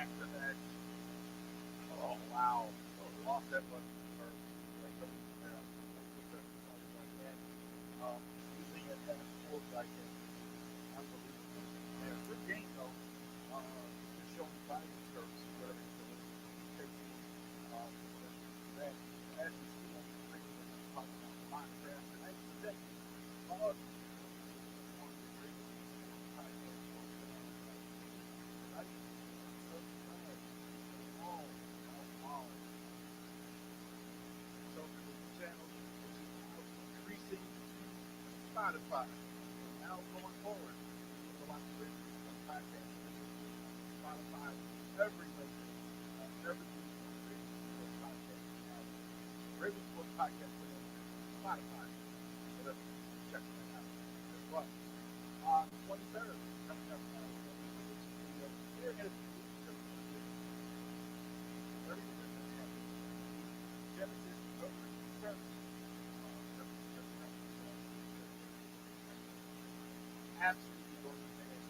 after that, oh wow, lost that one for like like that. Using it as a quarterback is unbelievable. Yeah, good game though. Just showing body skirts, whatever it's doing. That as we see on the screen, talking about mock draft, and I think all of these want to bring right? All so the channel is increasing to Spotify. Now going forward, we'll have to podcast Spotify every Wednesday, every week. Ravens Sports Podcast on Spotify. Whatever. Check that out as well. On the 23rd, coming up, we're going to Genesis service. Absolutely going to finish.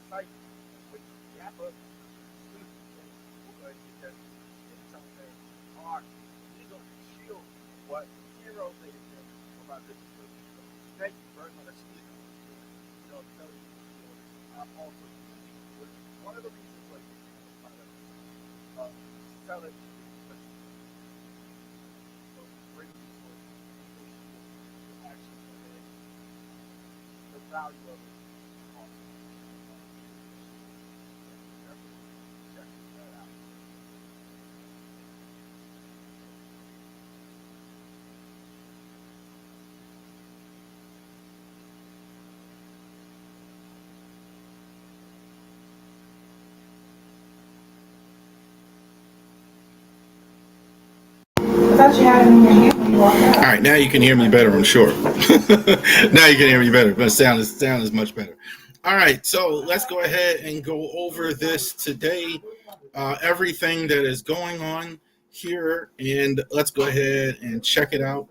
Site, which Yappa shield what heroes they did about this. Thank you very much. Also, one of the reasons why sell it, so bring actually the value of it. All right, now you can hear me better, I'm sure. Now you can hear me better, but sound is much better. All right, so let's go ahead and go over this today, everything that is going on here, and let's go ahead and check it out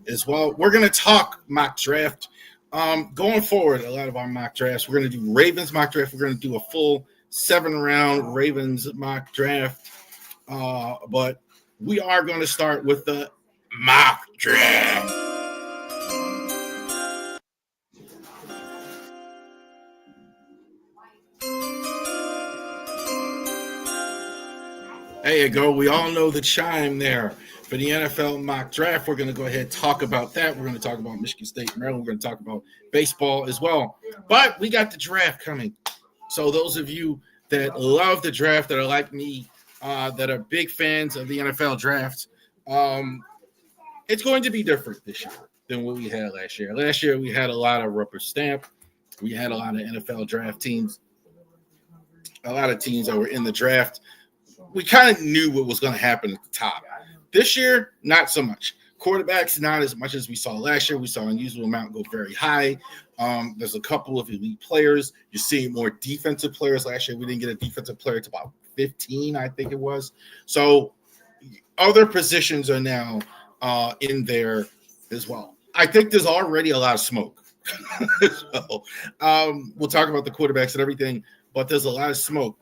as well. We're going to talk mock draft. Going forward, a lot of our mock drafts, we're going to do Ravens mock draft. We're going to do a full 7-round Ravens mock draft, but we are going to start with the mock draft. There you go. We all know the chime there. For the NFL mock draft, we're going to go ahead and talk about that. We're going to talk about Michigan State, Maryland. We're going to talk about baseball as well. But we got the draft coming. So those of you that love the draft, that are like me, that are big fans of the NFL draft, it's going to be different this year than what we had last year. Last year, we had a lot of rubber stamp. We had a lot of NFL draft teams, a lot of teams that were in the draft. We kind of knew what was going to happen at the top. This year, not so much. Quarterbacks, not as much as we saw last year. We saw an unusual amount go very high. There's a couple of elite players. You're seeing more defensive players. Last year, we didn't get a defensive player to about 15, I think it was. So other positions are now in there as well. I think there's already a lot of smoke. So, we'll talk about the quarterbacks and everything, but there's a lot of smoke.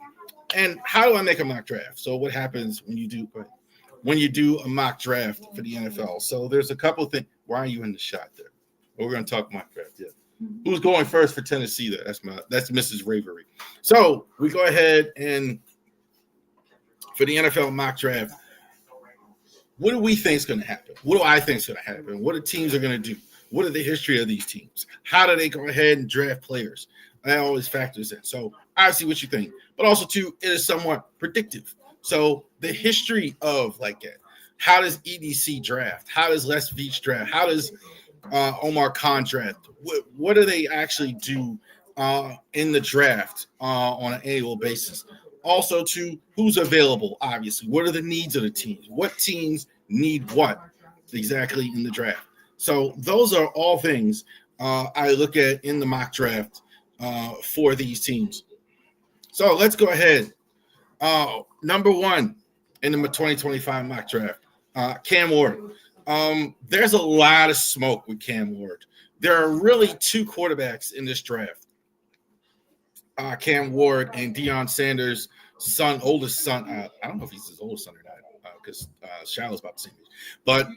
And how do I make a mock draft? So what happens when you do a mock draft for the NFL? So there's a couple of things. Why are you in the shot there? We're going to talk mock draft. Yeah. Who's going first for Tennessee there? That's Mrs. Ravori. So we go ahead and for the NFL mock draft, what do we think is going to happen? What do I think is going to happen? What the teams are going to do? What are the history of these teams? How do they go ahead and draft players? That always factors in. So obviously what you think, but also too, it is somewhat predictive. So the history of like that. How does EDC draft? How does Les Veach draft? How does Omar Khan draft? What do they actually do in the draft on an annual basis? Also, to who's available, obviously. What are the needs of the teams? What teams need what exactly in the draft? So those are all things I look at in the mock draft for these teams. So let's go ahead. Number one in the 2025 mock draft, Cam Ward. There's a lot of smoke with Cam Ward. There are really two quarterbacks in this draft. Cam Ward and Deion Sanders' oldest son. I don't know if he's his oldest son or not, because Shiloh's about the same age. But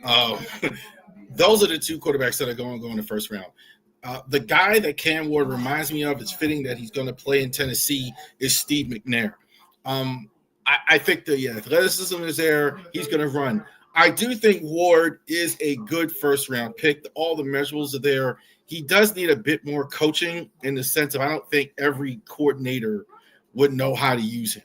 those are the two quarterbacks that are going to go in the first round. The guy that Cam Ward reminds me of, it's fitting that he's going to play in Tennessee, is Steve McNair. I think the athleticism is there. He's going to run. I do think Ward is a good first-round pick. All the measurables are there. He does need a bit more coaching in the sense of I don't think every coordinator would know how to use him.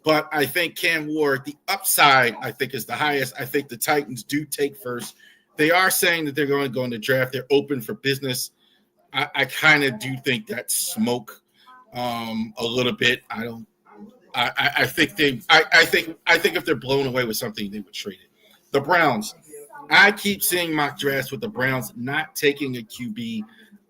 But I think Cam Ward, the upside, I think, is the highest. I think the Titans do take first. They are saying that they're going to go in the draft. They're open for business. I kind of do think that's smoke a little bit. I think if they're blown away with something, they would trade it. The Browns. I keep seeing mock drafts with the Browns not taking a QB.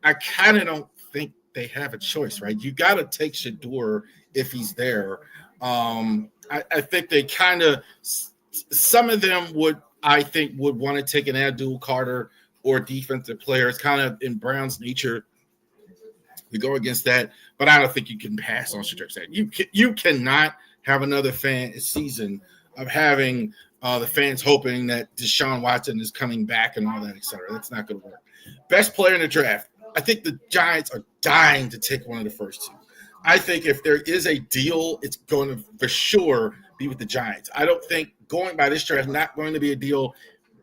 I kind of don't think they have a choice, right? You got to take Shedeur if he's there. I think they kind of some of them would want to take an Abdul Carter or defensive player. It's kind of in Brown's nature to go against that, but I don't think you can pass on Shedeur Sanders. You cannot have another season of having the fans hoping that Deshaun Watson is coming back and all that, et cetera. That's not going to work. Best player in the draft. I think the Giants are dying to take one of the first two. I think if there is a deal, it's going to for sure be with the Giants. I don't think going by this draft, not going to be a deal.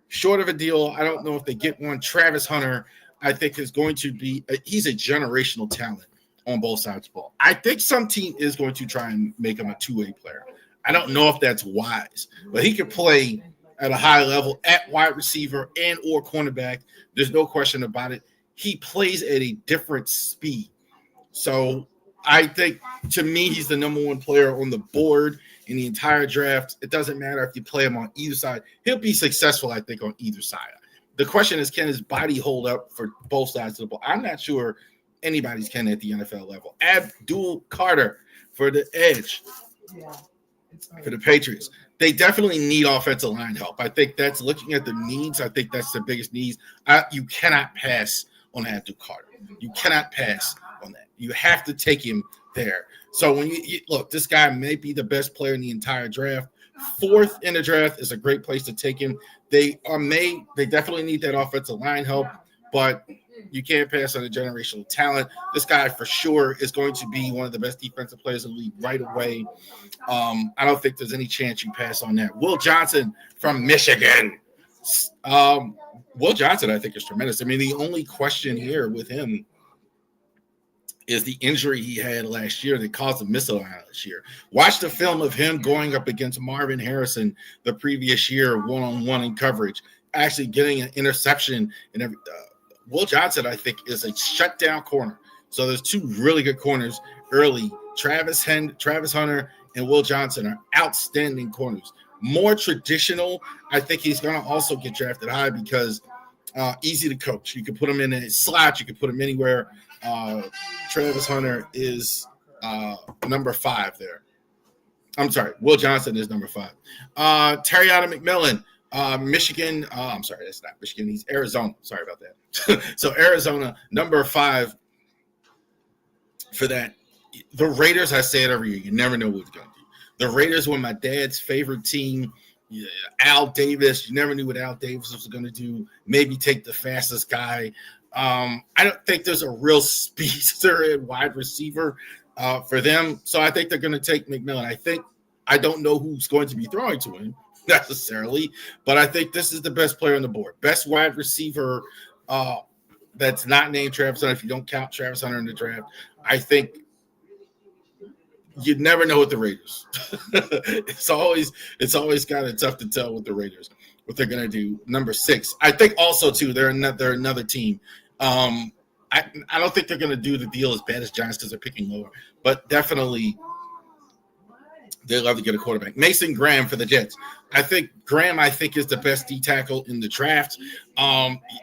Short of a deal, I don't know if they get one. Travis Hunter, I think, is going to be he's a generational talent on both sides of the ball. I think some team is going to try and make him a two-way player. I don't know if that's wise, but he could play at a high level at wide receiver and or cornerback. There's no question about it. He plays at a different speed. So I think, to me, he's the number one player on the board in the entire draft. It doesn't matter if you play him on either side. He'll be successful, I think, on either side. The question is, can his body hold up for both sides of the ball? I'm not sure anybody's can at the NFL level. Abdul Carter for the edge for the Patriots. They definitely need offensive line help. I think that's looking at the needs. I think that's the biggest needs. You cannot pass on Abdul Carter. You cannot pass on that. You have to take him there. So when you look, this guy may be the best player in the entire draft. Fourth in the draft is a great place to take him. They definitely need that offensive line help, but you can't pass on a generational talent. This guy for sure is going to be one of the best defensive players in the league right away. I don't think there's any chance you pass on that. Will Johnson from Michigan. Will Johnson, I think, is tremendous. I mean, the only question here with him is the injury he had last year that caused him missile last year. Watch the film of him going up against Marvin Harrison the previous year, one-on-one in coverage, actually getting an interception and every. Will Johnson, I think, is a shutdown corner. So there's two really good corners early. Travis Hunter and Will Johnson are outstanding corners. More traditional, I think he's going to also get drafted high because easy to coach. You can put him in a slot. You can put him anywhere. Travis Hunter is number 5 there. I'm sorry. Will Johnson is number 5. Terriana McMillan. Michigan. I'm sorry, that's not Michigan. He's Arizona. Sorry about that. So Arizona, number 5 for that. The Raiders, I say it every year. You never know what it's going to do. The Raiders were my dad's favorite team. Al Davis. You never knew what Al Davis was going to do. Maybe take the fastest guy. I don't think there's a real speedster and wide receiver for them. So I think they're going to take McMillan. I don't know who's going to be throwing to him necessarily, but I think this is the best player on the board. Best wide receiver that's not named Travis Hunter, if you don't count Travis Hunter in the draft. I think you never know with the Raiders. It's always kind of tough to tell with the Raiders what they're going to do. Number 6. I think also, too, they're another team. I don't think they're going to do the deal as bad as Giants because they're picking lower, but definitely they love to get a quarterback. Mason Graham for the Jets. Graham is the best D tackle in the draft.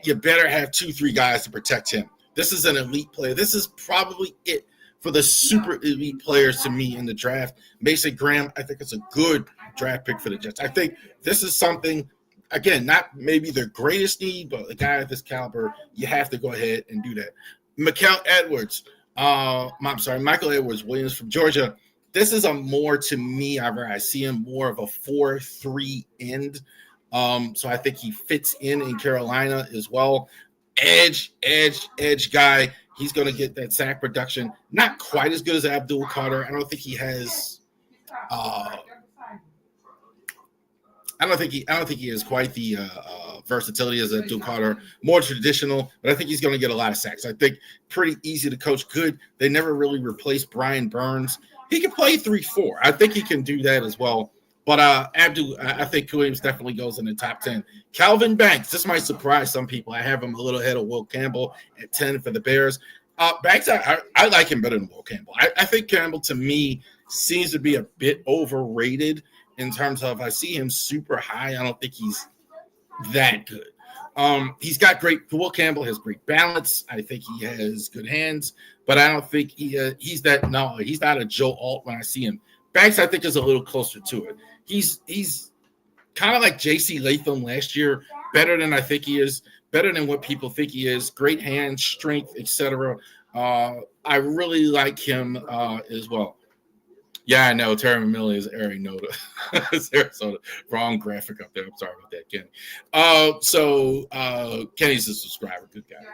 You better have 2-3 guys to protect him. This is an elite player. This is probably it for the super elite players to me in the draft. Mason Graham, I think it's a good draft pick for the Jets. I think this is something, again, not maybe the greatest need, but a guy of this caliber, you have to go ahead and do that. Michael Edwards Williams from Georgia. This is a more, to me, I see him more of a 4-3 end. So I think he fits in Carolina as well. Edge guy. He's going to get that sack production. Not quite as good as Abdul Carter. I don't think he has. I don't think he has quite the versatility as Abdul Carter. More traditional, but I think he's going to get a lot of sacks. I think pretty easy to coach. Good. They never really replaced Brian Burns. He can play 3-4. I think he can do that as well. But I think Williams definitely goes in the top 10. Calvin Banks, this might surprise some people. I have him a little ahead of Will Campbell at 10 for the Bears. Banks, I like him better than Will Campbell. I think Campbell, to me, seems to be a bit overrated in terms of I see him super high. I don't think he's that good. Will Campbell has great balance. I think he has good hands, but I don't think he's not a Joe Alt when I see him. Banks, I think, is a little closer to it. He's kind of like J.C. Latham last year, better than I think he is, better than what people think he is, great hand strength, etc. I really like him as well. Yeah, I know. Terry McMillan is Arizona. Sarasota. Wrong graphic up there. I'm sorry about that, Kenny. Kenny's a subscriber. Good guy.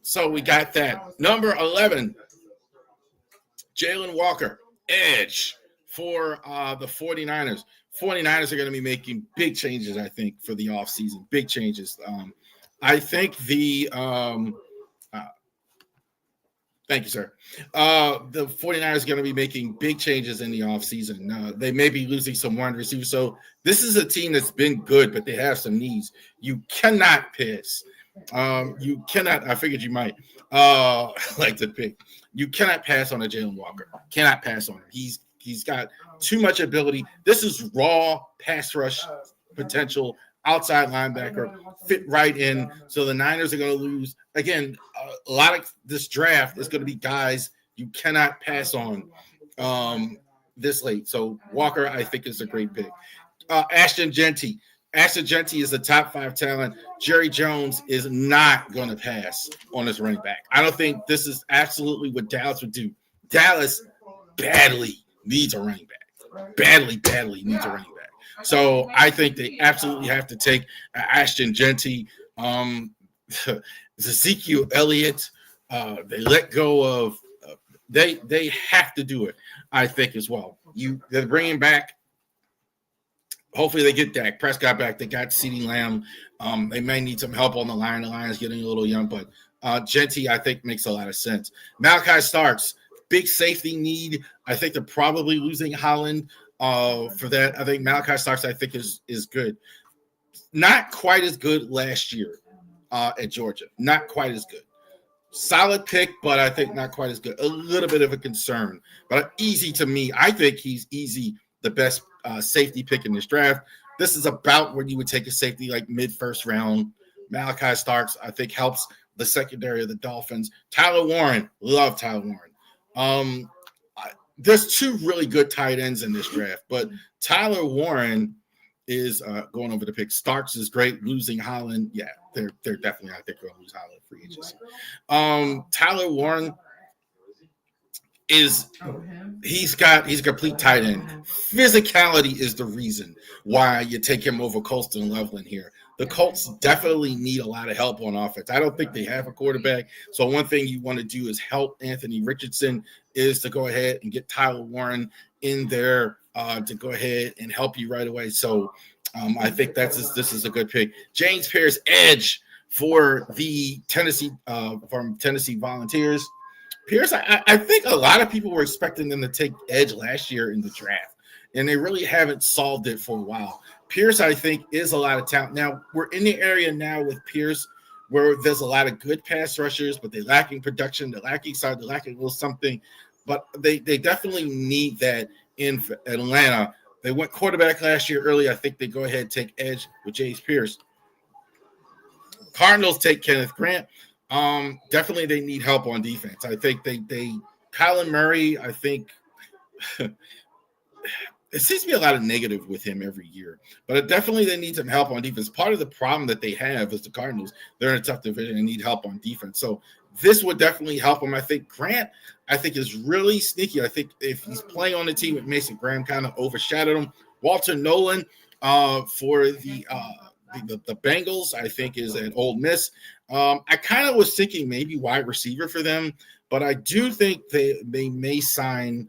So we got that. Number 11, Jalen Walker, edge for the 49ers. 49ers are going to be making big changes, I think, for the offseason. Big changes. I think thank you, sir. The 49ers are going to be making big changes in the offseason. They may be losing some wide receivers. So this is a team that's been good, but they have some needs. You cannot pass. You cannot. I figured you might like to pick. You cannot pass on a Jalen Walker. Cannot pass on him. He's got too much ability. This is raw pass rush potential. Outside linebacker, fit right in. So the Niners are going to lose. Again, a lot of this draft is going to be guys you cannot pass on this late. So Walker, I think, is a great pick. Ashton Jeanty. Ashton Jeanty is the top 5 talent. Jerry Jones is not going to pass on his running back. I don't think this is absolutely what Dallas would do. Dallas badly needs a running back. Badly needs a running back. So I think they absolutely have to take Ashton Jeanty, Ezekiel Elliott. They let go of. They have to do it. I think as well. They're bringing back. Hopefully they get Dak Prescott back. They got CeeDee Lamb. They may need some help on the line. The line is getting a little young, but Jeanty I think makes a lot of sense. Malachi Starks, big safety need. I think they're probably losing Holland. For that, I think Malachi Starks, I think, is good. Not quite as good last year at Georgia. Not quite as good. Solid pick, but I think not quite as good. A little bit of a concern, but easy to me. I think he's easy the best safety pick in this draft. This is about where you would take a safety like mid-first round. Malachi Starks, I think, helps the secondary of the Dolphins. Tyler Warren, love Tyler Warren. There's 2 really good tight ends in this draft, but Tyler Warren is going over the pick. Starks is great. Losing Holland, yeah, they're definitely, I think, going to lose Holland free agency. Tyler Warren he's a complete tight end. Physicality is the reason why you take him over Colston Loveland here. The Colts definitely need a lot of help on offense. I don't think they have a quarterback. So one thing you want to do is help Anthony Richardson is to go ahead and get Tyler Warren in there to go ahead and help you right away. So I think this is a good pick. James Pierce, edge for the Tennessee from Tennessee Volunteers. Pierce, I think a lot of people were expecting them to take edge last year in the draft, and they really haven't solved it for a while. Pierce, I think, is a lot of talent. Now, we're in the area now with Pierce where there's a lot of good pass rushers, but they're lacking production, they're lacking size, they're lacking a little something. But they definitely need that in Atlanta. They went quarterback last year early. I think they go ahead and take edge with James Pierce. Cardinals take Kenneth Grant. Definitely they need help on defense. I think they Kyler Murray, I think it seems to be a lot of negative with him every year, but definitely they need some help on defense. Part of the problem that they have is the Cardinals. They're in a tough division and need help on defense. So this would definitely help him. I think Grant, I think, is really sneaky. I think if he's playing on the team with Mason Graham, kind of overshadowed him. Walter Nolan for the Bengals, I think, is an Ole Miss. I kind of was thinking maybe wide receiver for them, but I do think they may sign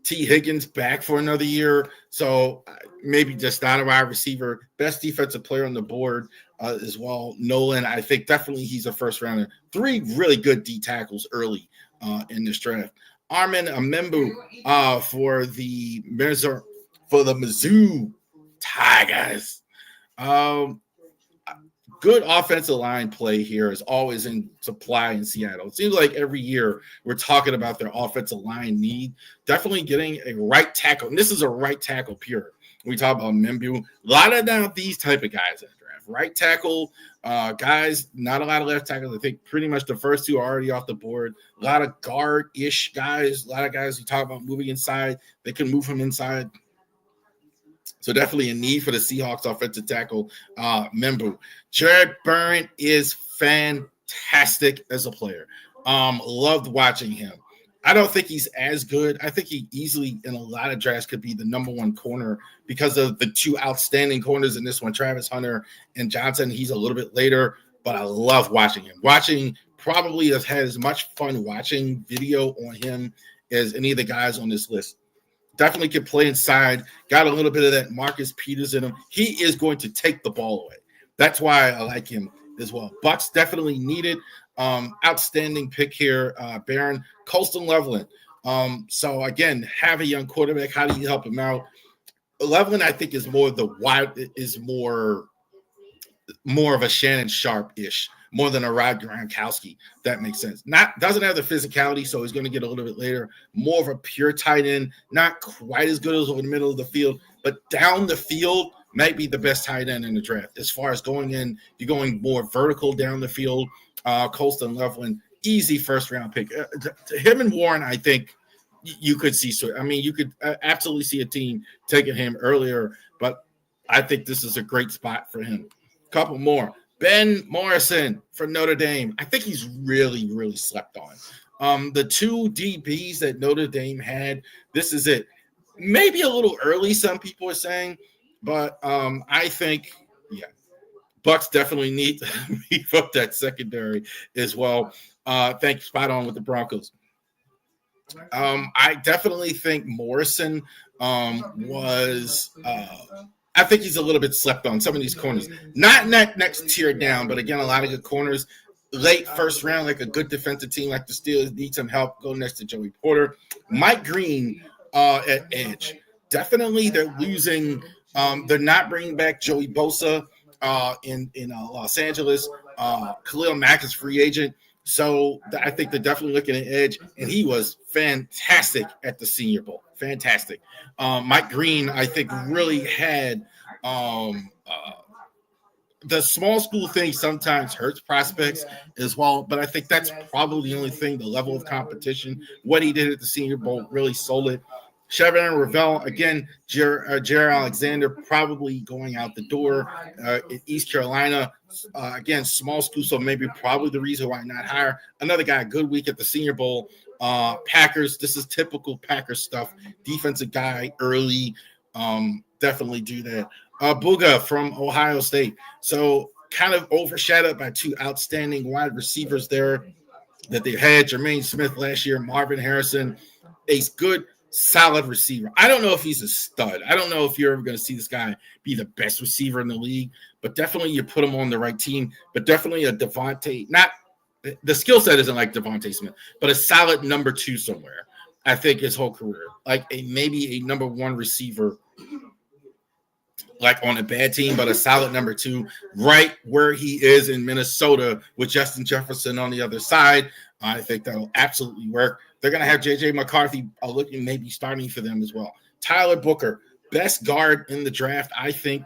T. Higgins back for another year. So maybe just not a wide receiver. Best defensive player on the board as well. Nolan, I think definitely he's a first rounder. 3 really good D tackles early in this draft. Armin Amembu for the Mizzou Tigers. Good offensive line play here is always in supply in Seattle. It seems like every year we're talking about their offensive line need. Definitely getting a right tackle. And this is a right tackle pure. We talk about Membu. A lot of now these type of guys in the draft. Right tackle guys, not a lot of left tackles. I think pretty much the first 2 are already off the board. A lot of guard-ish guys. A lot of guys who talk about moving inside. They can move from inside. So definitely a need for the Seahawks offensive tackle, Membu. Jared Byrne is fantastic as a player. Loved watching him. I don't think he's as good. I think he easily, in a lot of drafts, could be the number 1 corner because of the 2 outstanding corners in this one, Travis Hunter and Johnson. He's a little bit later, but I love watching him. Probably has had as much fun watching video on him as any of the guys on this list. Definitely can play inside. Got a little bit of that Marcus Peters in him. He is going to take the ball away. That's why I like him as well. Bucks definitely need it. Outstanding pick here, Baron. Colston Loveland. So again, have a young quarterback. How do you help him out? Loveland, I think, is more of a Shannon Sharp-ish, more than a Rod Gronkowski. That makes sense. Doesn't have the physicality, so he's going to get a little bit later. More of a pure tight end, not quite as good as over the middle of the field, but down the field might be the best tight end in the draft. As far as going in, you're going more vertical down the field. Colston Loveland, easy first-round pick. Him and Warren, I think you could see. I mean, you could absolutely see a team taking him earlier, but I think this is a great spot for him. Couple more. Ben Morrison for Notre Dame. I think he's really, really slept on. The 2 DBs that Notre Dame had, this is it. Maybe a little early, some people are saying, but I think, Bucks definitely need to beef up that secondary as well. Thank you, spot on with the Broncos. I definitely think Morrison was I think he's a little bit slept on some of these corners. Not next tier down, but again, a lot of good corners. Late first round, like a good defensive team like the Steelers need some help. Go next to Joey Porter. Mike Green at edge. Definitely they're losing. They're not bringing back Joey Bosa in Los Angeles. Khalil Mack is free agent. So I think they're definitely looking at edge, and he was fantastic at the Senior Bowl. Fantastic. Mike Green, I think, really had the small school thing sometimes hurts prospects as well, but I think that's probably the only thing, the level of competition. What he did at the Senior Bowl really sold it. Chevron Ravel, again, Jared Alexander probably going out the door in East Carolina. Again, small school, so maybe probably the reason why not hire. Another guy, good week at the Senior Bowl. Packers, this is typical Packers stuff. Defensive guy early, definitely do that. Booga from Ohio State. So kind of overshadowed by 2 outstanding wide receivers there that they had. Jermaine Smith last year, Marvin Harrison, a good, solid receiver. I don't know if he's a stud. I don't know if you're ever going to see this guy be the best receiver in the league, but definitely you put him on the right team. But definitely a Devontae, not the skill set isn't like Devontae Smith, but a solid number 2 somewhere. I think his whole career, like maybe a number 1 receiver, like on a bad team, but a solid number 2, right where he is in Minnesota with Justin Jefferson on the other side. I think that'll absolutely work. They're going to have J.J. McCarthy looking maybe starting for them as well. Tyler Booker, best guard in the draft, I think.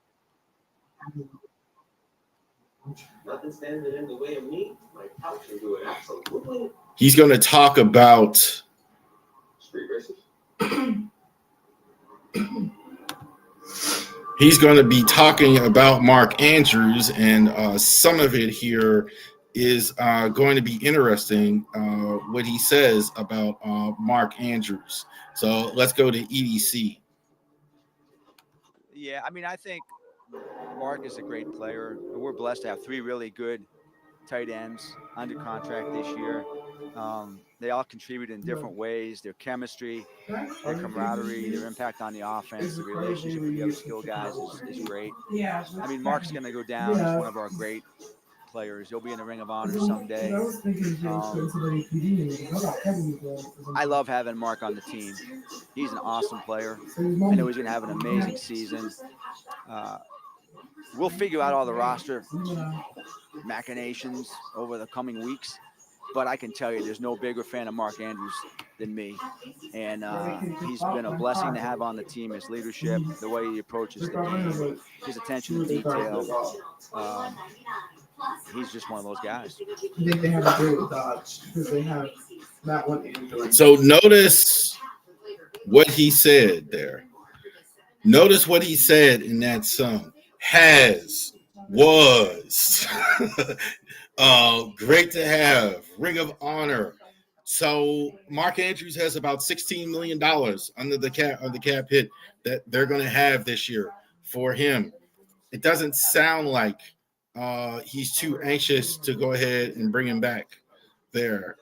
Nothing standing in the way of me. My couch can do it absolutely. He's going to talk about street races. He's going to be talking about Mark Andrews, and some of it here is going to be interesting, what he says about Mark Andrews. So let's go to EDC. Yeah, I mean, I think Mark is a great player. We're blessed to have three really good tight ends under contract this year. They all contribute in different ways. Their chemistry, their camaraderie, their impact on the offense, the relationship with the other skill guys is great. I mean, Mark's going to go down as one of our great players. He'll be in the Ring of Honor someday. I love having Mark on the team. He's an awesome player. I know he's going to have an amazing season. We'll figure out all the roster machinations over the coming weeks, but I can tell you there's no bigger fan of Mark Andrews than me. And he's been a blessing to have on the team. His leadership, the way he approaches the game, his attention to detail. He's just one of those guys. I think they have a great dodge because they have that one. So notice what he said there. Notice what he said in that song. Has, was, great to have, Ring of Honor. So Mark Andrews has about $16 million under the cap hit that they're going to have this year for him. It doesn't sound like he's too anxious to go ahead and bring him back there.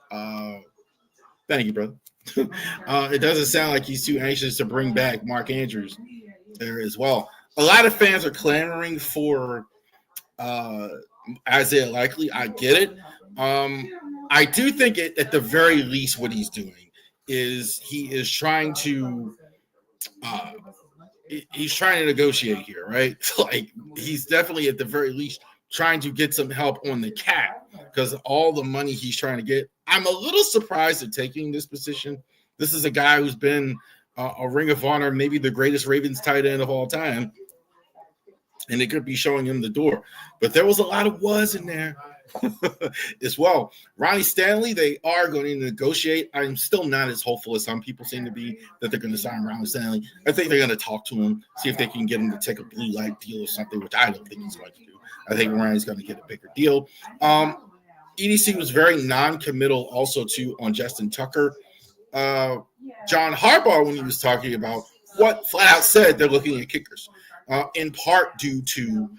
Thank you, brother. It doesn't sound like he's too anxious to bring back Mark Andrews there as well. A lot of fans are clamoring for Isaiah Likely. I get it. I do think at the very least what he's doing is he is trying to he's trying to negotiate here, right? Like he's definitely at the very least trying to get some help on the cap because all the money he's trying to get. I'm a little surprised at taking this position. This is a guy who's been a Ring of Honor, maybe the greatest Ravens tight end of all time. And it could be showing him the door. But there was a lot of was in there as well. Ronnie Stanley, they are going to negotiate. I'm still not as hopeful as some people seem to be that they're going to sign Ronnie Stanley. I think they're going to talk to him, see if they can get him to take a blue light deal or something, which I don't think he's going to do. I think Ronnie's going to get a bigger deal. EDC was very non-committal also, too, on Justin Tucker. John Harbaugh, when he was talking about what flat out said they're looking at kickers, in part due to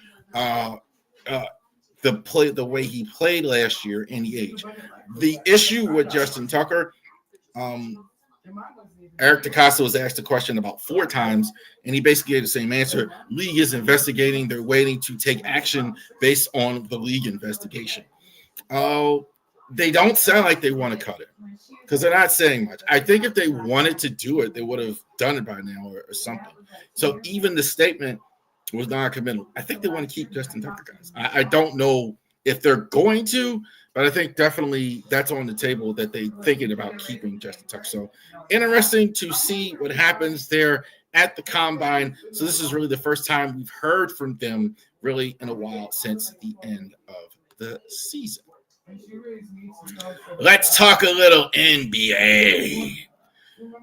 the way he played last year and the age. The issue with Justin Tucker, Eric DeCosta was asked a question about 4 times, and he basically gave the same answer. League is investigating. They're waiting to take action based on the league investigation. They don't sound like they want to cut it because they're not saying much. I think if they wanted to do it, they would have done it by now or something. So even the statement was non-committal. I think they want to keep Justin Tucker, guys. I don't know if they're going to, but I think definitely that's on the table that they're thinking about keeping Justin Tucker. So interesting to see what happens there at the Combine. So this is really the first time we've heard from them really in a while since the end of the season. Let's talk a little NBA.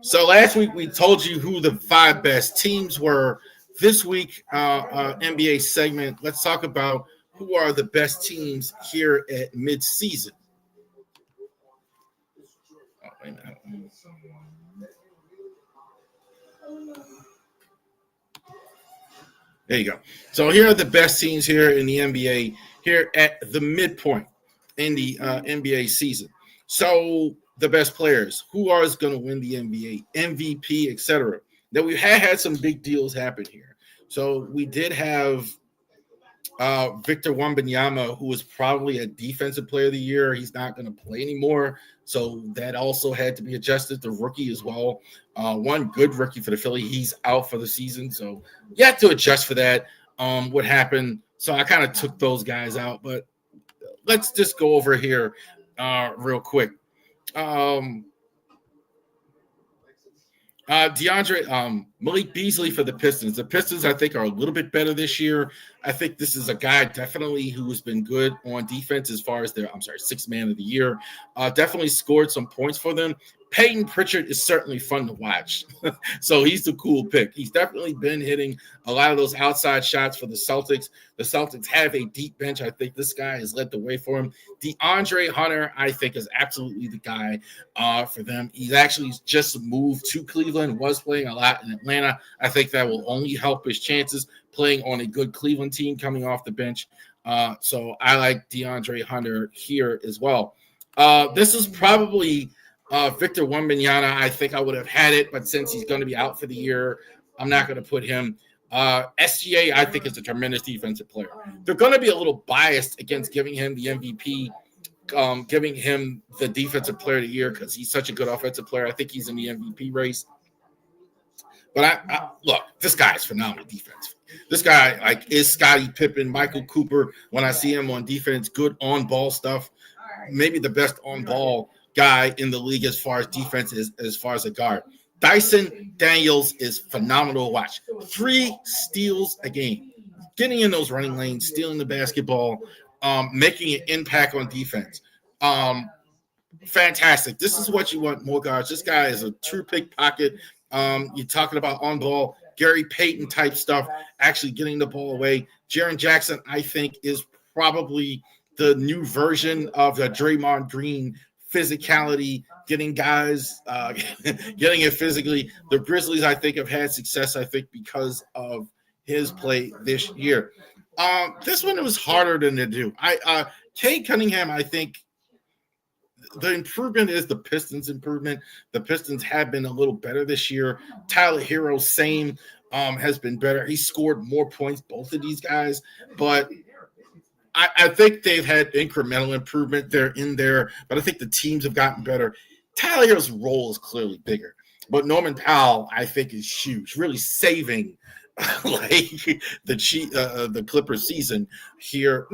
So last week we told you who the 5 best teams were. This week, NBA segment, let's talk about who are the best teams here at mid-season. Oh, wait a minute. There you go. So here are the best teams here in the NBA here at the midpoint in the NBA season. So the best players, who are going to win the NBA, MVP, etc. Now we had some big deals happen here. So we did have Victor Wembanyama, who was probably a defensive player of the year. He's not going to play anymore. So that also had to be adjusted. The rookie as well. One good rookie for the Philly. He's out for the season. So you have to adjust for that. What happened. So I kind of took those guys out. But let's just go over here real quick. Malik Beasley for the Pistons. The Pistons, I think, are a little bit better this year. I think this is a guy definitely who has been good on defense as far as their, sixth man of the year. Definitely scored some points for them. Peyton Pritchard is certainly fun to watch. So he's the cool pick. He's definitely been hitting a lot of those outside shots for the Celtics. The Celtics have a deep bench. I think this guy has led the way for him. DeAndre Hunter, I think, is absolutely the guy for them. He's actually just moved to Cleveland, was playing a lot in Atlanta. I think that will only help his chances playing on a good Cleveland team coming off the bench. So I like DeAndre Hunter here as well. This is probably Victor Wembanyama. I think I would have had it, but since he's going to be out for the year, I'm not going to put him. SGA, I think, is a tremendous defensive player. They're going to be a little biased against giving him the MVP, giving him the defensive player of the year because he's such a good offensive player. I think he's in the MVP race. But I look, this guy is phenomenal defense. This guy is Scottie Pippen, Michael Cooper. When I see him on defense, good on-ball stuff. Maybe the best on-ball guy in the league as far as defense is, as far as a guard. Dyson Daniels is phenomenal to watch. 3 steals a game. Getting in those running lanes, stealing the basketball, making an impact on defense. Fantastic. This is what you want more guards. This guy is a true pickpocket. You're talking about on ball, Gary Payton type stuff, actually getting the ball away. Jaren Jackson, I think, is probably the new version of the Draymond Green physicality, getting guys, getting it physically. The Grizzlies, I think, have had success, I think, because of his play this year. This one was harder than to do. Cade Cunningham, I think, the improvement is the Pistons' improvement. The Pistons have been a little better this year. Tyler Hero, same, has been better. He scored more points, both of these guys. But I think they've had incremental improvement. They're in there. But I think the teams have gotten better. Tyler Hero's role is clearly bigger. But Norman Powell, I think, is huge, really saving the Clippers season here.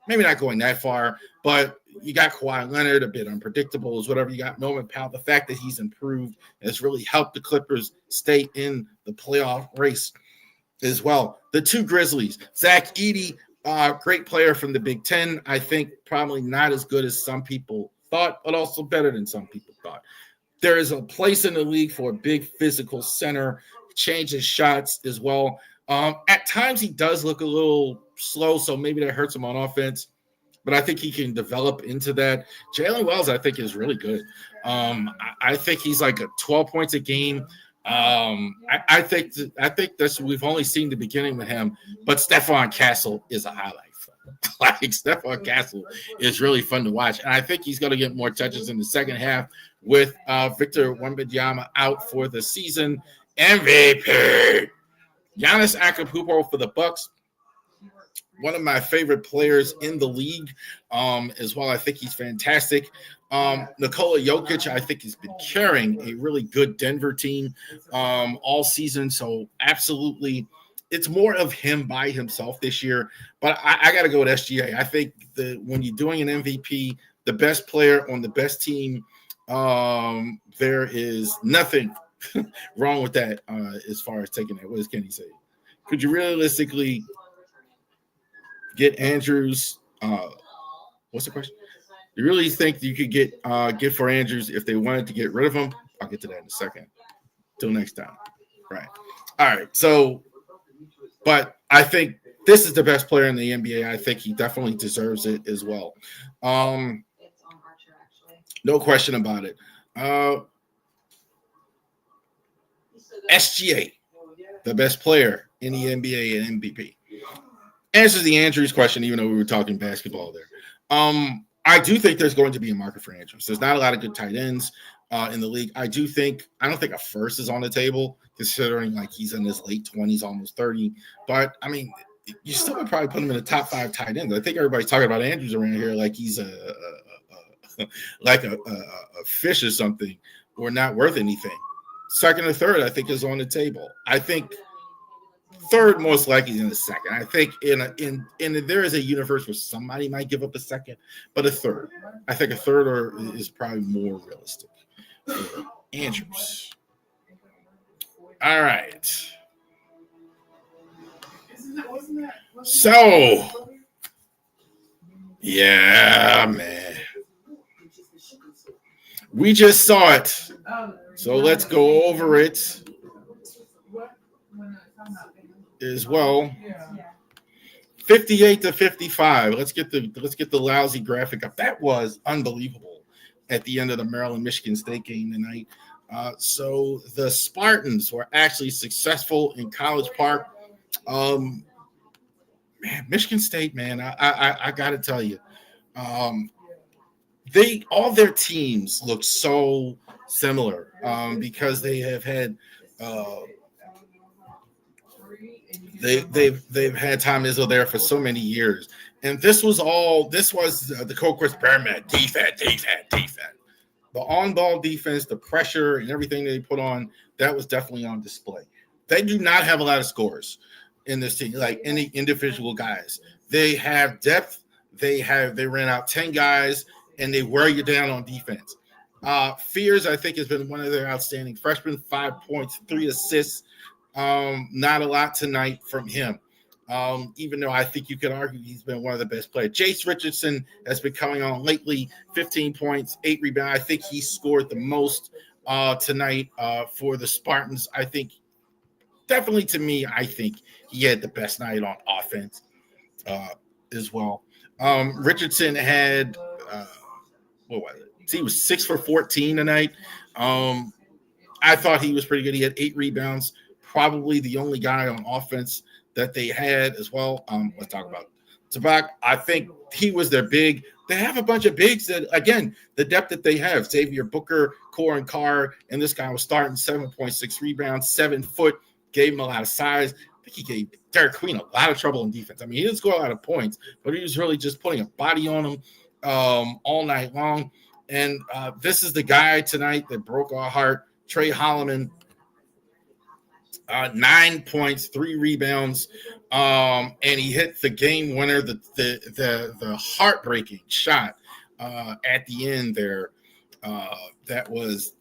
Maybe not going that far, but you got Kawhi Leonard, a bit unpredictable is whatever. You got Norman Powell. The fact that he's improved has really helped the Clippers stay in the playoff race as well. The 2 Grizzlies, Zach Edey, great player from the Big Ten. I think probably not as good as some people thought, but also better than some people thought. There is a place in the league for a big physical center, changes shots as well. At times he does look a little slow, so maybe that hurts him on offense. But I think he can develop into that. Jalen Wells, I think, is really good. I think he's like a 12 points a game. I think that's we've only seen the beginning with him. But Stephon Castle is a highlight. Stephon Castle is really fun to watch, and I think he's going to get more touches in the second half with Victor Wembanyama out for the season. MVP Giannis Antetokounmpo for the Bucks. One of my favorite players in the league as well. I think he's fantastic. Nikola Jokic, I think, has been carrying a really good Denver team all season. So absolutely, it's more of him by himself this year. But I got to go with SGA. I think when you're doing an MVP, the best player on the best team, there is nothing wrong with that as far as taking that. What does Kenny say? Could you realistically get Andrews? What's the question? You really think you could get for Andrews if they wanted to get rid of him? I'll get to that in a second. Till next time. Right. All right. So, but I think this is the best player in the NBA. I think he definitely deserves it as well. No question about it. SGA, the best player in the NBA and MVP. Answers the Andrews question, even though we were talking basketball there. I do think there's going to be a market for Andrews. There's not a lot of good tight ends in the league. I don't think a first is on the table, considering like he's in his late 20s, almost 30. But I mean, you still would probably put him in the top 5 tight ends. I think everybody's talking about Andrews around here like he's a fish or something, or not worth anything. Second or third, I think, is on the table. I think third most likely in the second. I think in there is a universe where somebody might give up a second, but a third. I think a third is probably more realistic. Andrews. All right. So, yeah, man. We just saw it. So let's go over it as well. 58-55. Let's get the lousy graphic up. That was unbelievable at the end of the Maryland Michigan State game tonight. So the Spartans were actually successful in College Park. Man, Michigan State, man, I got to tell you, all their teams look so similar because they have had. They've had Tom Izzo there for so many years, and this was the Coach experiment. Defense. The on-ball defense, the pressure, and everything they put on, that was definitely on display. They do not have a lot of scores in this team, like any individual guys. They have depth. They ran out 10 guys, and they wear you down on defense. Fears, I think, has been one of their outstanding freshmen. 5 points, 3 assists. Not a lot tonight from him. Even though I think you could argue he's been one of the best players. Jace Richardson has been coming on lately, 15 points, 8 rebounds. I think he scored the most tonight for the Spartans. I think, definitely to me, I think he had the best night on offense as well. Richardson had, what was it? He was 6 for 14 tonight. I thought he was pretty good. He had 8 rebounds, probably the only guy on offense that they had as well. Let's talk about Tabak. I think he was their big. They have a bunch of bigs that, again, the depth that they have. Xavier Booker, Corin Carr, and this guy was starting 7.6 rebounds, 7 foot, gave him a lot of size. I think he gave Derek Queen a lot of trouble in defense. I mean, he didn't score a lot of points, but he was really just putting a body on him all night long. And this is the guy tonight that broke our heart, Trey Holloman. 9 points, 3 rebounds, and he hit the game winner, the heartbreaking shot at the end there. That was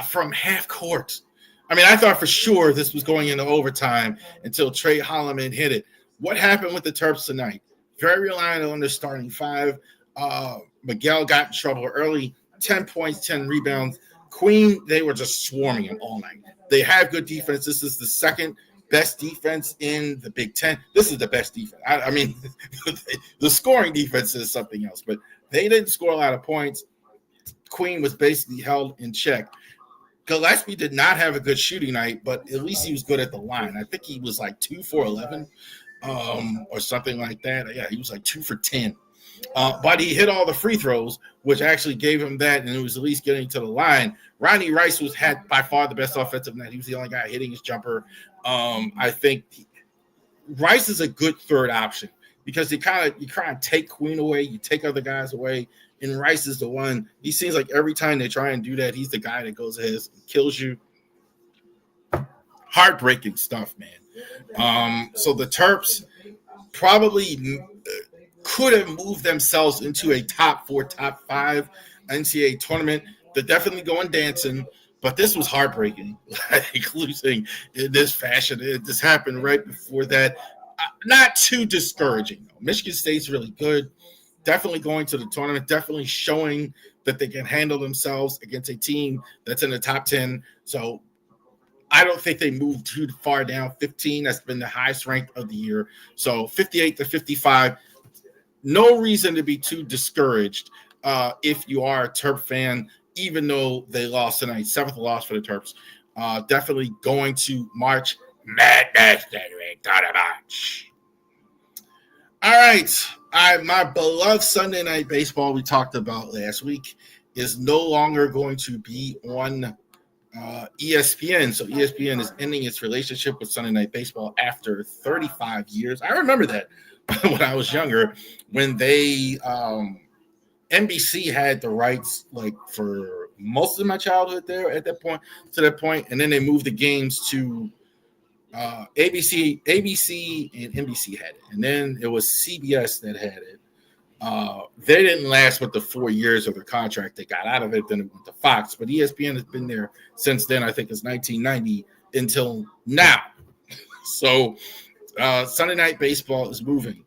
from half court. I mean, I thought for sure this was going into overtime until Trey Holloman hit it. What happened with the Terps tonight? Very reliant on their starting 5. Miguel got in trouble early, 10 points, 10 rebounds. Queen, they were just swarming him all night. They have good defense. This is the second best defense in the Big Ten. This is the best defense. I mean, the scoring defense is something else, but they didn't score a lot of points. Queen was basically held in check. Gillespie did not have a good shooting night, but at least he was good at the line. I think he was like 2 for 11 or something like that. Yeah, he was like 2 for 10. But he hit all the free throws, which actually gave him that, and it was at least getting to the line. Ronnie Rice had by far the best offensive night. He was the only guy hitting his jumper. I think Rice is a good third option because you kind of take Queen away, you take other guys away, and Rice is the one. He seems like every time they try and do that, he's the guy that goes ahead and kills you. Heartbreaking stuff, man. So the Terps probably could have moved themselves into a top 4, top 5 NCAA tournament. They're definitely going dancing, but this was heartbreaking, like losing in this fashion. This happened right before that. Not too discouraging, though. Michigan State's really good. Definitely going to the tournament, definitely showing that they can handle themselves against a team that's in the top 10. So I don't think they moved too far down. 15, that's been the highest rank of the year. So 58-55. No reason to be too discouraged if you are a Terp fan, even though they lost tonight. 7th loss for the Terps. Definitely going to March Madness. All right. My beloved Sunday Night Baseball we talked about last week is no longer going to be on ESPN. So ESPN is ending its relationship with Sunday Night Baseball after 35 years. I remember that when I was younger, when they NBC had the rights like for most of my childhood there at that point, and then they moved the games to ABC and NBC had it, and then it was CBS that had it. They didn't last with the 4 years of the contract they got out of it. Then it went to Fox, but ESPN has been there since then. I think it's 1990 until now. So Sunday Night Baseball is moving.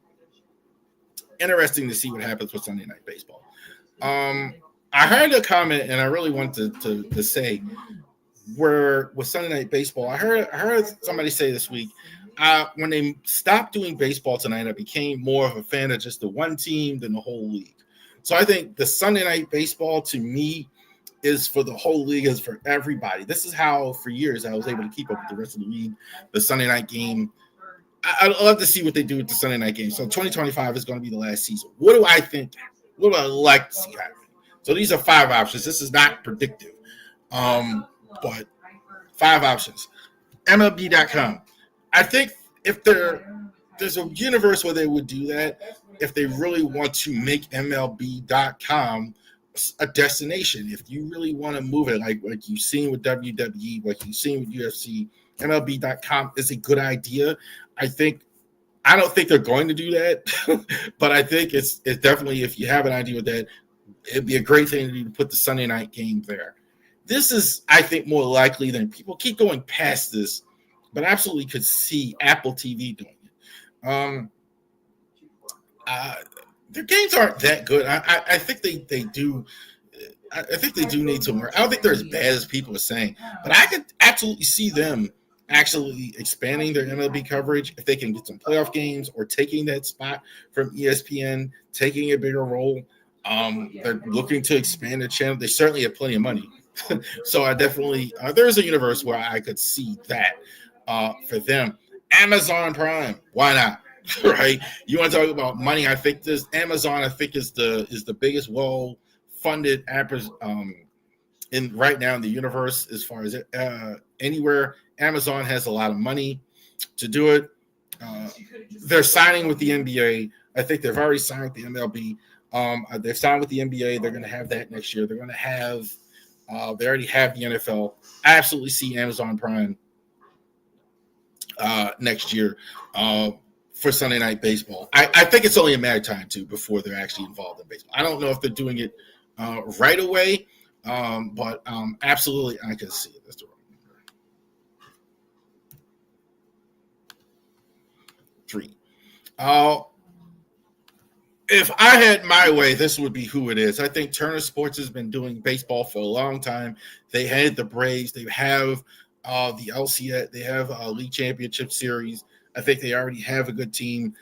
Interesting to see what happens with Sunday Night Baseball. I heard a comment, and I really wanted to say where with Sunday Night Baseball, I heard somebody say this week, when they stopped doing baseball tonight, I became more of a fan of just the one team than the whole league. So I think the Sunday Night Baseball to me is for the whole league, is for everybody. This is how for years I was able to keep up with the rest of the league. The Sunday night game, I'd love to see what they do with the Sunday night game. So 2025 is going to be the last season. What do I think? What do I like to see happen? So these are 5 options. This is not predictive, but 5 options. MLB.com. I think if there's a universe where they would do that, if they really want to make MLB.com a destination, if you really want to move it, like you've seen with WWE, like you've seen with UFC, MLB.com is a good idea. I don't think they're going to do that, but I think it's definitely, if you have an idea with that, it'd be a great thing to do to put the Sunday night game there. This is, I think, more likely than people keep going past this, but absolutely could see Apple TV doing it. Their games aren't that good. I think they do. I think they do need some work. I don't think they're as bad as people are saying, but I could absolutely see them actually expanding their MLB coverage if they can get some playoff games or taking that spot from ESPN, taking a bigger role. They're looking to expand their channel. They certainly have plenty of money. So I definitely, there's a universe where I could see that for them. Amazon Prime, why not? Right? You want to talk about money? I think this Amazon, I think, is the biggest well-funded app in right now in the universe as far as anywhere. Amazon has a lot of money to do it. They're signing with the NBA. I think they've already signed with the MLB. They've signed with the NBA. They're going to have that next year. They're going to have. They already have the NFL. I absolutely see Amazon Prime next year for Sunday Night Baseball. I think it's only a matter of time too before they're actually involved in baseball. I don't know if they're doing it right away, but absolutely I can see it. That's the wrong number. 3. If I had my way, this would be who it is. I think Turner Sports has been doing baseball for a long time. They had the Braves. They have the LCS. They have a League Championship Series. I think they already have a good team.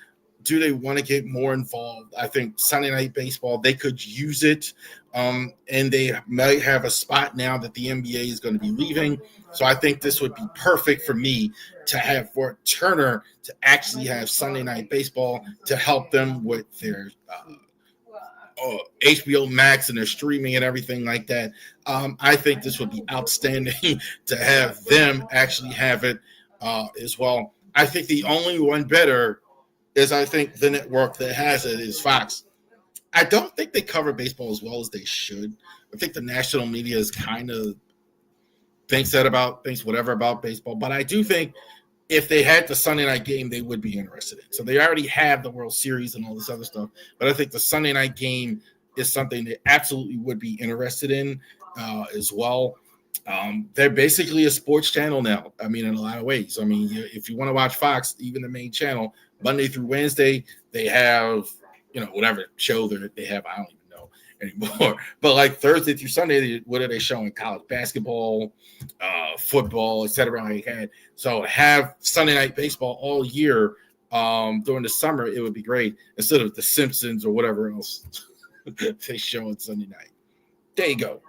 Do they want to get more involved? I think Sunday Night Baseball, they could use it. And they might have a spot now that the NBA is going to be leaving. So I think this would be perfect for me to have for Turner to actually have Sunday Night Baseball to help them with their HBO Max and their streaming and everything like that. I think this would be outstanding to have them actually have it as well. I think the only one better is, I think, the network that has it is Fox. I don't think they cover baseball as well as they should. I think the national media is kind of thinks whatever about baseball. But I do think if they had the Sunday night game, they would be interested in. So they already have the World Series and all this other stuff. But I think the Sunday night game is something they absolutely would be interested in as well. They're basically a sports channel now. I mean, in a lot of ways. I mean, if you want to watch Fox, even the main channel, Monday through Wednesday, they have, whatever show that they have. I don't even know anymore. But like Thursday through Sunday, what are they showing? College basketball, football, etc. Like that. So have Sunday night baseball all year during the summer, it would be great instead of The Simpsons or whatever else they show on Sunday night. There you go.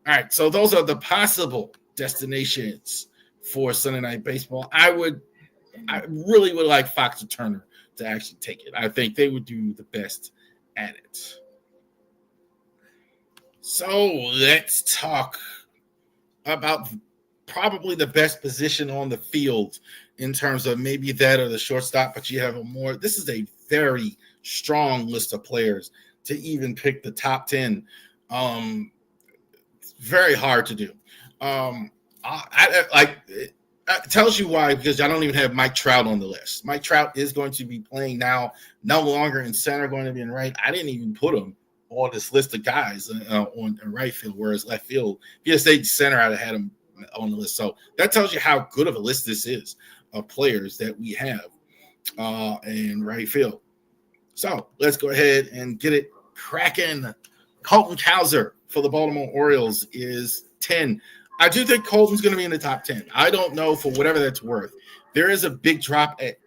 All right, so those are the possible destinations for Sunday Night Baseball. I really would like Fox and Turner to actually take it. I think they would do the best at it. So let's talk about probably the best position on the field in terms of maybe that or the shortstop, but you have this is a very strong list of players to even pick the top 10. Very hard to do. It tells you why, because I don't even have Mike Trout on the list. Mike Trout is going to be playing now, no longer in center, going to be in right. I didn't even put him on this list of guys on right field, whereas left field, if he had stayed center, I'd have had him on the list. So that tells you how good of a list this is of players that we have in right field. So let's go ahead and get it cracking. Colton Cowser for the Baltimore Orioles is 10. I do think Colton's going to be in the top 10. I don't know for whatever that's worth. There is a big drop at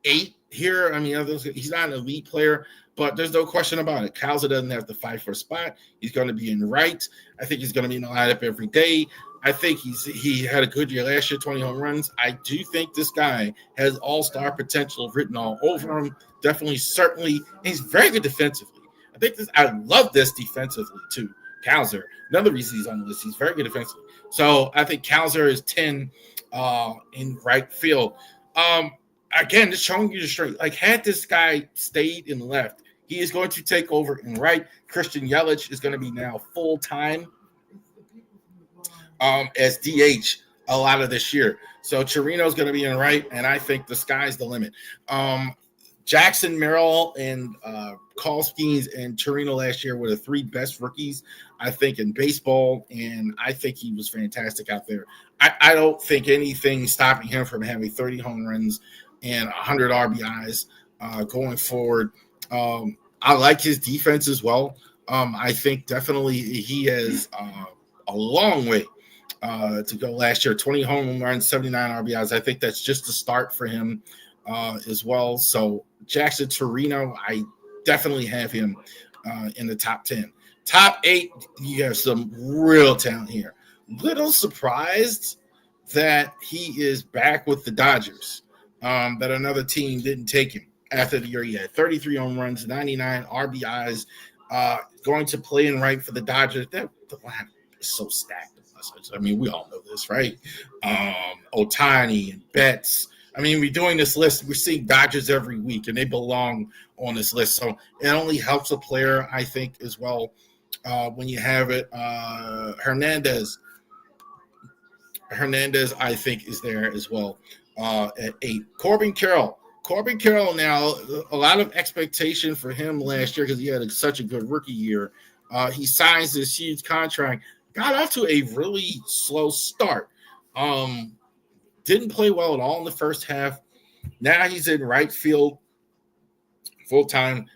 8 here. I mean, he's not an elite player, but there's no question about it. Cowser doesn't have to fight for a spot. He's going to be in right. I think he's going to be in the lineup every day. I think he had a good year last year, 20 home runs. I do think this guy has all-star potential written all over him. Definitely, certainly. And he's very good defensively. I love this defensively too. Cowser, another reason he's on the list. He's very good defensively. So I think Cowser is 10 in right field. Again, just showing you the straight. Like, had this guy stayed in left, he is going to take over in right. Christian Yelich is going to be now full-time as DH a lot of this year. So Chirino's going to be in right, and I think the sky's the limit. Jackson Merrill and Carl Skeens and Chirino last year were the 3 best rookies, I think, in baseball, and I think he was fantastic out there. I don't think anything stopping him from having 30 home runs and 100 RBIs going forward. I like his defense as well. I think definitely he has a long way to go last year. 20 home runs, 79 RBIs. I think that's just a start for him as well. So Jackson Chirino, I definitely have him in the top 10. Top 8, you have some real talent here. Little surprised that he is back with the Dodgers, that another team didn't take him after the year he had 33 home runs, 99 RBIs, going to play in right for the Dodgers. The lineup is so stacked. I mean, we all know this, right? Ohtani and Betts. I mean, we're doing this list. We're seeing Dodgers every week, and they belong on this list. So it only helps a player, I think, as well, when you have it. Hernandez, I think, is there as well at 8. Corbin Carroll now, a lot of expectation for him last year because he had such a good rookie year. He signs this huge contract. Got off to a really slow start. Didn't play well at all in the first half. Now he's in right field full-time,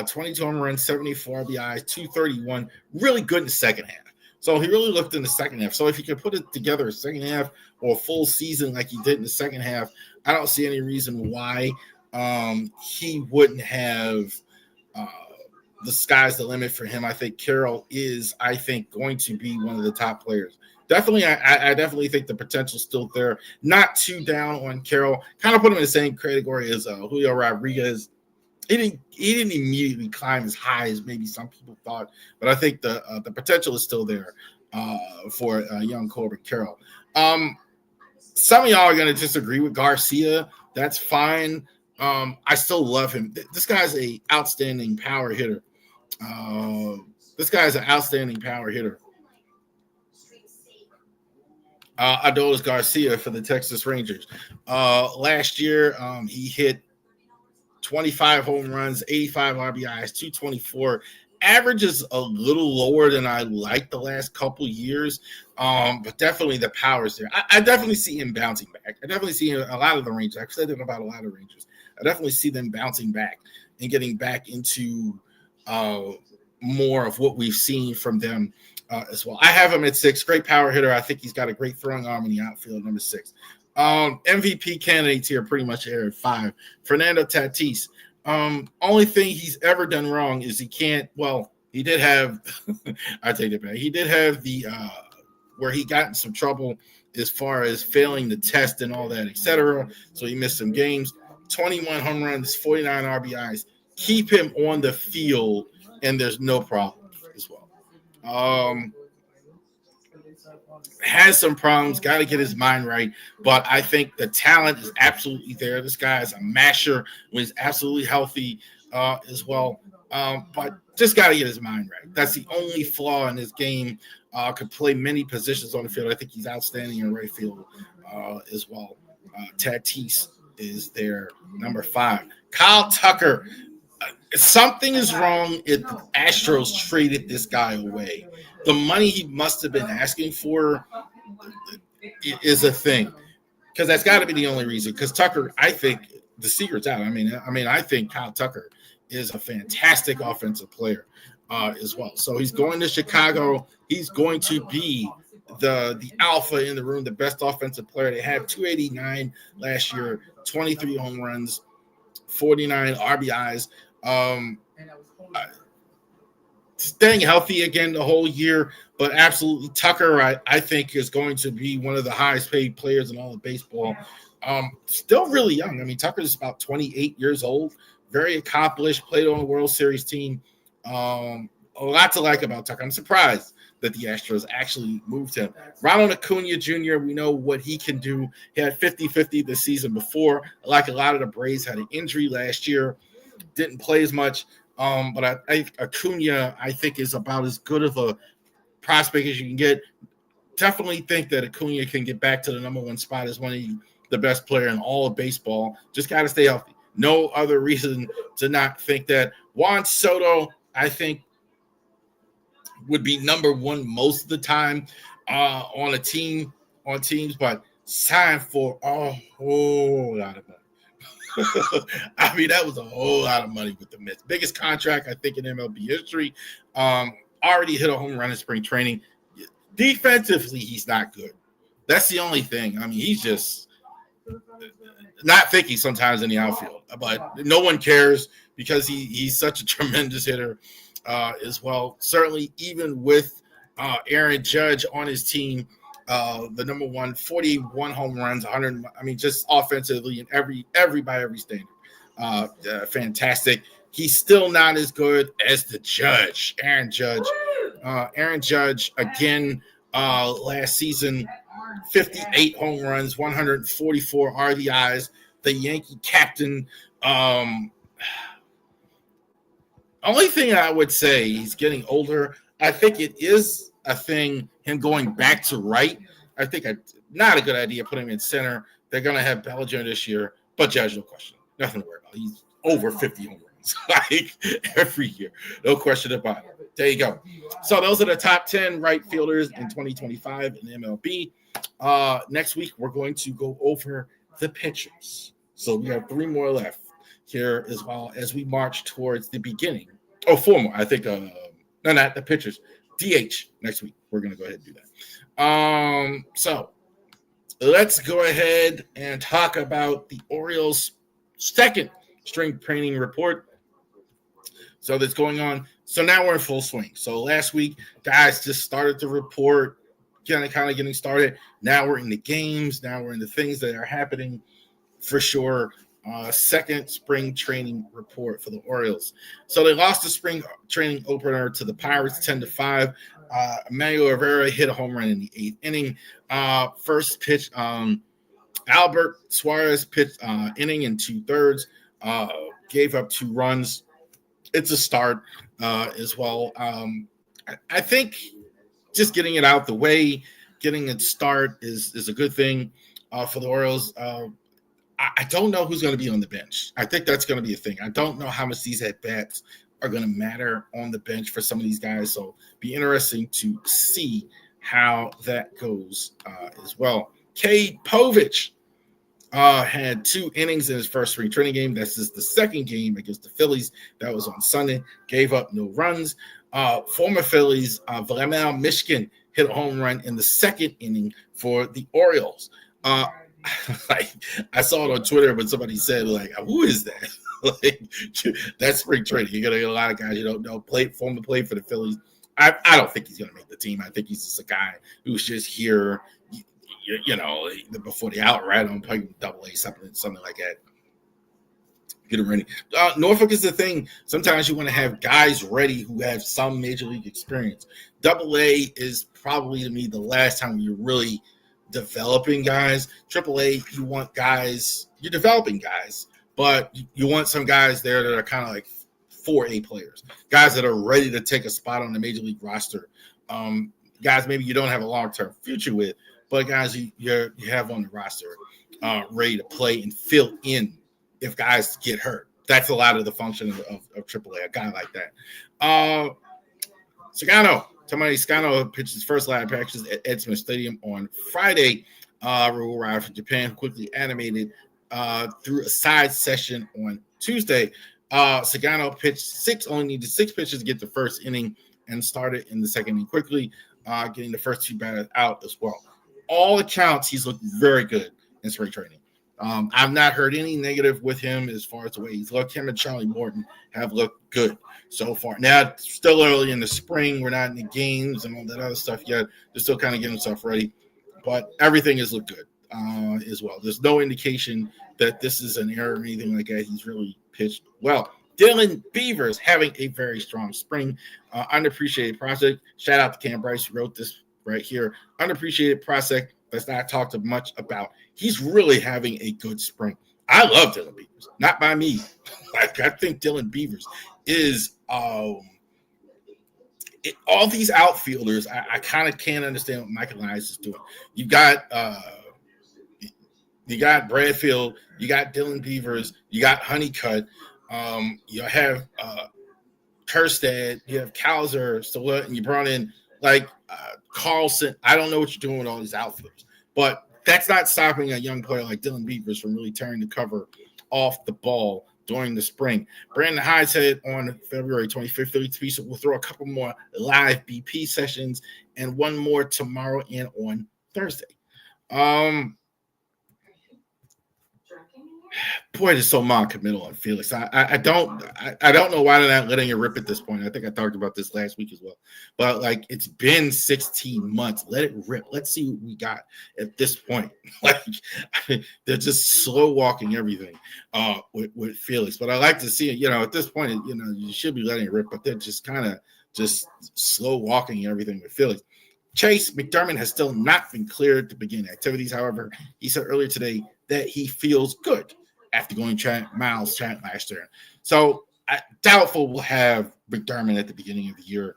22 home runs, 74 RBIs, 231. Really good in the second half. So he really looked in the second half. So if he could put it together a second half or a full season like he did in the second half, I don't see any reason why he wouldn't have the sky's the limit for him. I think Carroll is, going to be one of the top players. Definitely, I definitely think the potential's still there. Not too down on Carroll. Kind of put him in the same category as Julio Rodriguez. He didn't immediately climb as high as maybe some people thought, but I think the potential is still there for young Corbin Carroll. Some of y'all are going to disagree with Garcia. That's fine. I still love him. This guy's an outstanding power hitter. Adolis Garcia for the Texas Rangers. Last year, he hit 25 home runs, 85 RBIs, 224. Average is a little lower than I like the last couple years, but definitely the power's there. I definitely see him bouncing back. I definitely see a lot of the Rangers. I've said it about a lot of Rangers. I definitely see them bouncing back and getting back into more of what we've seen from them as well. I have him at 6. Great power hitter. I think he's got a great throwing arm in the outfield, number 6. MVP candidates here pretty much here at 5. Fernando Tatis. Only thing he's ever done wrong is he did have I take it back. He did have the where he got in some trouble as far as failing the test and all that, etc. So he missed some games. 21 home runs, 49 RBIs. Keep him on the field, and there's no problem as well. Has some problems, got to get his mind right, but I think the talent is absolutely there. This guy is a masher when he's absolutely healthy as well, but just got to get his mind right. That's the only flaw in his game. Could play many positions on the field. I think he's outstanding in right field as well. Tatis is there, number 5. Kyle Tucker. Something is wrong if the Astros traded this guy away. The money he must have been asking for is a thing, because that's got to be the only reason. Because Tucker, I think the secret's out. I think Kyle Tucker is a fantastic offensive player as well. So he's going to Chicago. He's going to be the alpha in the room, the best offensive player. They had 289 last year, 23 home runs, 49 RBIs. Staying healthy again the whole year, but absolutely Tucker, I think, is going to be one of the highest paid players in all of baseball. Still really young. I mean, Tucker's about 28 years old, very accomplished, played on the World Series team. A lot to like about Tucker. I'm surprised that the Astros actually moved him. Ronald Acuna Jr., we know what he can do. He had 50-50 the season before. Like a lot of the Braves, had an injury last year, didn't play as much. But Acuna, I think, is about as good of a prospect as you can get. Definitely think that Acuna can get back to the number one spot as one of the best player in all of baseball. Just got to stay healthy. No other reason to not think that. Juan Soto, I think, would be number one most of the time on teams, but signed for a whole lot of money. I mean, that was a whole lot of money with the Mets. Biggest contract, I think, in MLB history. Already hit a home run in spring training. Defensively, he's not good. That's the only thing. I mean, he's just not thinking sometimes in the outfield. But no one cares because he's such a tremendous hitter as well. Certainly, even with Aaron Judge on his team, the number one, 41 home runs, 100. I mean, just offensively and every standard, fantastic. He's still not as good as the Judge, Aaron Judge. Aaron Judge again last season, 58 home runs, 144 RBIs. The Yankee captain. Only thing I would say, he's getting older. I think it is a thing, him going back to right. I think not a good idea putting him in center. They're going to have Bellinger this year, but Judge, no question. Nothing to worry about. He's over 50 home runs like every year. No question about it. There you go. So those are the top 10 right fielders in 2025 in MLB. Next week, we're going to go over the pitchers. So we have 3 more left here as well as we march towards the beginning. Oh, 4 more. I think, no, not the pitchers. DH next week. We're going to go ahead and do that. So let's go ahead and talk about the Orioles' second spring training report. So that's going on. So now we're in full swing. So last week, guys just started the report, kind of getting started. Now we're in the games. Now we're in the things that are happening for sure. Second spring training report for the Orioles. So they lost the spring training opener to the Pirates 10-5. Emmanuel Rivera hit a home run in the 8th inning. First pitch, Albert Suarez pitched inning in 2/3, gave up 2 runs. It's a start as well. I think just getting it out the way, getting it start is a good thing for the Orioles. I don't know who's going to be on the bench. I think that's going to be a thing. I don't know how much these at-bats are going to matter on the bench for some of these guys. So be interesting to see how that goes as well. Cade Povich had 2 innings in his first spring training game. This is the second game against the Phillies. That was on Sunday. Gave up no runs. Former Phillies, Vladimir Mishkin hit a home run in the 2nd inning for the Orioles. I saw it on Twitter, but somebody said, who is that? That's spring training. You're going to get a lot of guys you don't know former play for the Phillies. I don't think he's going to make the team. I think he's just a guy who's just here, before the out, right? I'm playing AA, something like that. Get him ready. Norfolk is the thing. Sometimes you want to have guys ready who have some major league experience. AA is probably, to me, the last time you're really developing guys. AAA, you want guys, you're developing guys, but you want some guys there that are kind of like 4A players, guys that are ready to take a spot on the major league roster. Guys maybe you don't have a long-term future with, but guys you have on the roster ready to play and fill in if guys get hurt. That's a lot of the function of AAA, a guy like that. Sagano, Tommy Scano pitched his first live practice at Ed Smith Stadium on Friday. Ravori arrived from Japan, quickly animated through a side session on Tuesday. Sagano pitched only needed 6 pitches to get the first inning and started in the second inning quickly, getting the first 2 batters out as well. All accounts, he's looked very good in spring training. I've not heard any negative with him as far as the way he's looked. Him and Charlie Morton have looked good so far. Now, it's still early in the spring. We're not in the games and all that other stuff yet. They're still kind of getting stuff ready. But everything has looked good as well. There's no indication that this is an error or anything like that. He's really pitched well. Dylan Beavers having a very strong spring. Unappreciated prospect. Shout out to Cam Bryce who wrote this right here. Unappreciated prospect that's not talked much about. He's really having a good spring. I love Dylan Beavers. Not by me. Like, I think Dylan Beavers is all these outfielders. I kind of can't understand what Michael Elias is doing. You got Bradfield, you got Dylan Beavers, you got Honeycutt, you have Kerstad, you have Kauser, Stola, and you brought in Carlson. I don't know what you're doing with all these outfielders, but that's not stopping a young player like Dylan Beavers from really tearing the cover off the ball during the spring. Brandon Hyde said on February 25th, Philly Tweets will throw a couple more live BP sessions and one more tomorrow and on Thursday. Boy, it's so non-committal on Felix. I don't know why they're not letting it rip at this point. I think I talked about this last week as well. But it's been 16 months. Let it rip. Let's see what we got at this point. They're just slow walking everything with Felix. But I like to see it. At this point, you should be letting it rip. But they're just kind of just slow walking everything with Felix. Chase McDermott has still not been cleared to begin activities. However, he said earlier today that he feels good after going miles last year. So doubtful we'll have McDermott at the beginning of the year.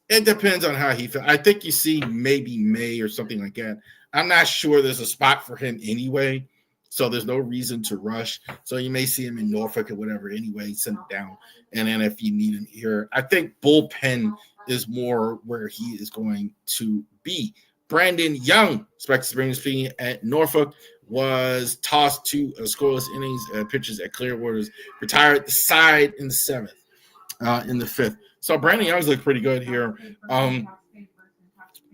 It depends on how he feels. I think you see maybe May or something like that. I'm not sure there's a spot for him anyway, so there's no reason to rush. So you may see him in Norfolk or whatever anyway, send it down. And then if you need him here, I think bullpen is more where he is going to be. Brandon Young, expected spring speaking at Norfolk, was tossed to scoreless innings pitches at Clearwater's, retired the side in the 7th, in the 5th. So Brandon Young's looked pretty good here.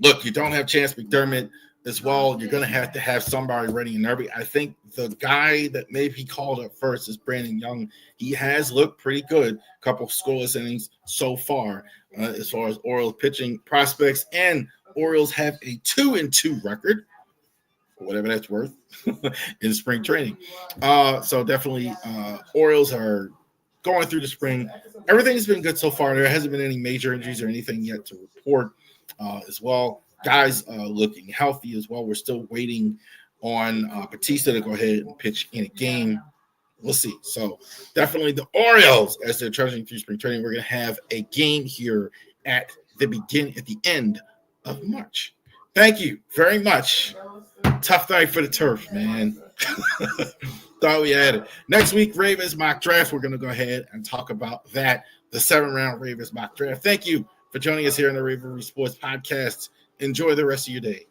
Look, you don't have Chance McDermott as well. You're going to have somebody ready and nervy. I think the guy that maybe called up first is Brandon Young. He has looked pretty good. A couple scoreless innings so far as far as Orioles pitching prospects, and Orioles have a 2-2 record, whatever that's worth, in spring training. So definitely Orioles are going through the spring. Everything's been good so far. There hasn't been any major injuries or anything yet to report as well. Guys looking healthy as well. We're still waiting on Batista to go ahead and pitch in a game. We'll see. So definitely the Orioles, as they're trudging through spring training, we're going to have a game here at the end of March. Thank you very much. Tough night for the turf, man. Thought we had it. Next week, Ravens mock draft. We're going to go ahead and talk about that, the 7th-round Ravens mock draft. Thank you for joining us here on the Ravori Sports Podcast. Enjoy the rest of your day.